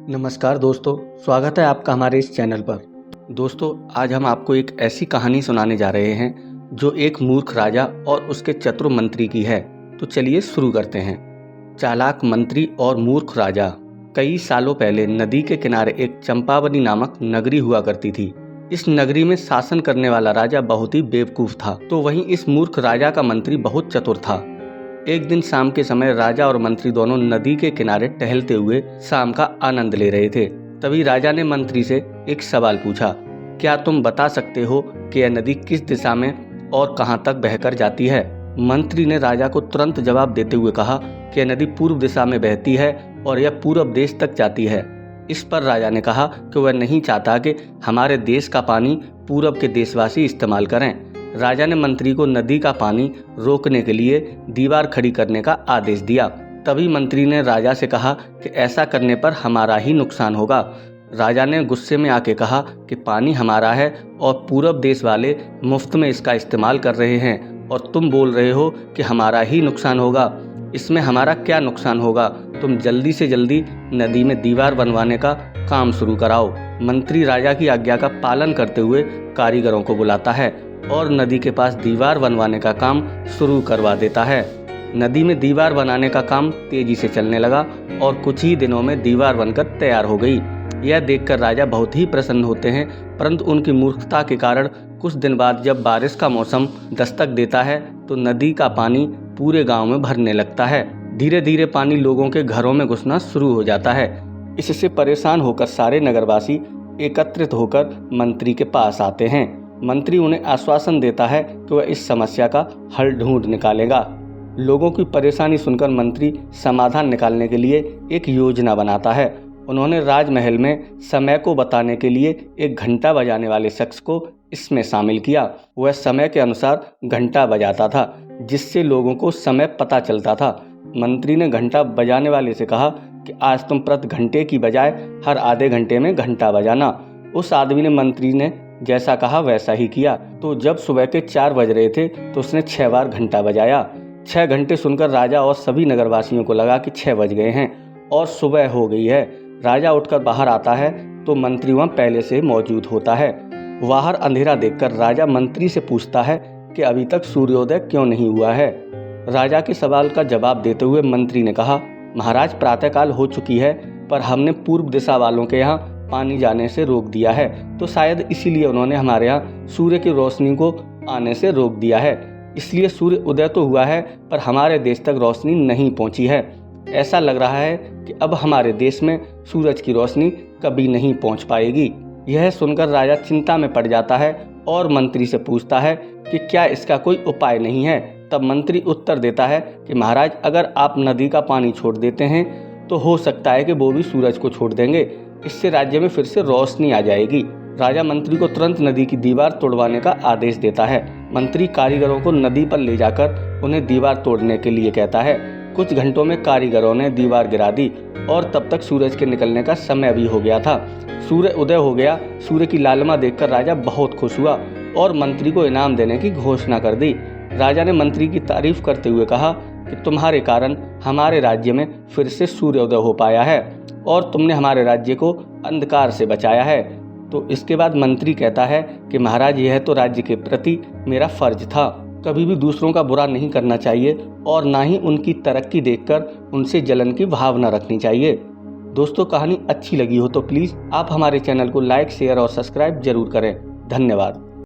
नमस्कार दोस्तों, स्वागत है आपका हमारे इस चैनल पर। दोस्तों, आज हम आपको एक ऐसी कहानी सुनाने जा रहे हैं जो एक मूर्ख राजा और उसके चतुर मंत्री की है। तो चलिए शुरू करते हैं। चालाक मंत्री और मूर्ख राजा। कई सालों पहले नदी के किनारे एक चंपावनी नामक नगरी हुआ करती थी। इस नगरी में शासन करने वाला राजा बहुत ही बेवकूफ था, तो वहीं इस मूर्ख राजा का मंत्री बहुत चतुर था। एक दिन शाम के समय राजा और मंत्री दोनों नदी के किनारे टहलते हुए शाम का आनंद ले रहे थे। तभी राजा ने मंत्री से एक सवाल पूछा, क्या तुम बता सकते हो कि यह नदी किस दिशा में और कहां तक बहकर जाती है? मंत्री ने राजा को तुरंत जवाब देते हुए कहा कि यह नदी पूर्व दिशा में बहती है और यह पूरब देश तक जाती है। इस पर राजा ने कहा कि वह नहीं चाहता कि हमारे देश का पानी पूरब के देशवासी इस्तेमाल करें। राजा ने मंत्री को नदी का पानी रोकने के लिए दीवार खड़ी करने का आदेश दिया। तभी मंत्री ने राजा से कहा कि ऐसा करने पर हमारा ही नुकसान होगा। राजा ने गुस्से में आके कहा कि पानी हमारा है और पूरब देश वाले मुफ्त में इसका इस्तेमाल कर रहे हैं और तुम बोल रहे हो कि हमारा ही नुकसान होगा। इसमें हमारा क्या नुकसान होगा? तुम जल्दी से जल्दी नदी में दीवार बनवाने का काम शुरू कराओ। मंत्री राजा की आज्ञा का पालन करते हुए कारीगरों को बुलाता है और नदी के पास दीवार बनवाने का काम शुरू करवा देता है। नदी में दीवार बनाने का काम तेजी से चलने लगा और कुछ ही दिनों में दीवार बनकर तैयार हो गई। यह देखकर राजा बहुत ही प्रसन्न होते हैं, परंतु उनकी मूर्खता के कारण कुछ दिन बाद जब बारिश का मौसम दस्तक देता है तो नदी का पानी पूरे गांव में भरने लगता है। धीरे धीरे पानी लोगों के घरों में घुसना शुरू हो जाता है। इससे परेशान होकर सारे नगरवासी एकत्रित होकर मंत्री के पास आते हैं। मंत्री उन्हें आश्वासन देता है कि वह इस समस्या का हल ढूंढ निकालेगा। लोगों की परेशानी सुनकर मंत्री समाधान निकालने के लिए एक योजना बनाता है। उन्होंने राजमहल में समय को बताने के लिए एक घंटा बजाने वाले शख्स को इसमें शामिल किया। वह समय के अनुसार घंटा बजाता था, जिससे लोगों को समय पता चलता था। मंत्री ने घंटा बजाने वाले से कहा कि आज तुम प्रति घंटे की बजाय हर आधे घंटे में घंटा बजाना। उस आदमी ने मंत्री ने जैसा कहा वैसा ही किया। तो जब सुबह के 4 बज रहे थे तो उसने 6 बार घंटा बजाया। 6 घंटे सुनकर राजा और सभी नगरवासियों को लगा कि 6 बज गए हैं और सुबह हो गई है। राजा उठकर बाहर आता है तो मंत्री वहां पहले से मौजूद होता है। बाहर अंधेरा देखकर राजा मंत्री से पूछता है कि अभी तक सूर्योदय क्यों नहीं हुआ है। राजा के सवाल का जवाब देते हुए मंत्री ने कहा, महाराज, प्रातःकाल हो चुकी है, पर हमने पूर्व दिशा वालों के यहाँ पानी जाने से रोक दिया है, तो शायद इसीलिए उन्होंने हमारे यहाँ सूर्य की रोशनी को आने से रोक दिया है। इसलिए सूर्य उदय तो हुआ है पर हमारे देश तक रोशनी नहीं पहुंची है। ऐसा लग रहा है कि अब हमारे देश में सूरज की रोशनी कभी नहीं पहुंच पाएगी। यह सुनकर राजा चिंता में पड़ जाता है और मंत्री से पूछता है कि क्या इसका कोई उपाय नहीं है। तब मंत्री उत्तर देता है कि महाराज, अगर आप नदी का पानी छोड़ देते हैं तो हो सकता है कि वो भी सूरज को छोड़ देंगे। इससे राज्य में फिर से रोशनी आ जाएगी। राजा मंत्री को तुरंत नदी की दीवार तोड़वाने का आदेश देता है। मंत्री कारीगरों को नदी पर ले जाकर उन्हें दीवार तोड़ने के लिए कहता है। कुछ घंटों में कारीगरों ने दीवार गिरा दी और तब तक सूरज के निकलने का समय भी हो गया था। सूर्य उदय हो गया। सूर्य की लालिमा देखकर राजा बहुत खुश हुआ और मंत्री को इनाम देने की घोषणा कर दी। राजा ने मंत्री की तारीफ करते हुए कहा कि तुम्हारे कारण हमारे राज्य में फिर से सूर्योदय हो पाया है और तुमने हमारे राज्य को अंधकार से बचाया है। तो इसके बाद मंत्री कहता है कि महाराज, यह तो राज्य के प्रति मेरा फर्ज था। कभी भी दूसरों का बुरा नहीं करना चाहिए और ना ही उनकी तरक्की देखकर उनसे जलन की भावना रखनी चाहिए। दोस्तों, कहानी अच्छी लगी हो तो प्लीज़ आप हमारे चैनल को लाइक, शेयर और सब्सक्राइब जरूर करें। धन्यवाद।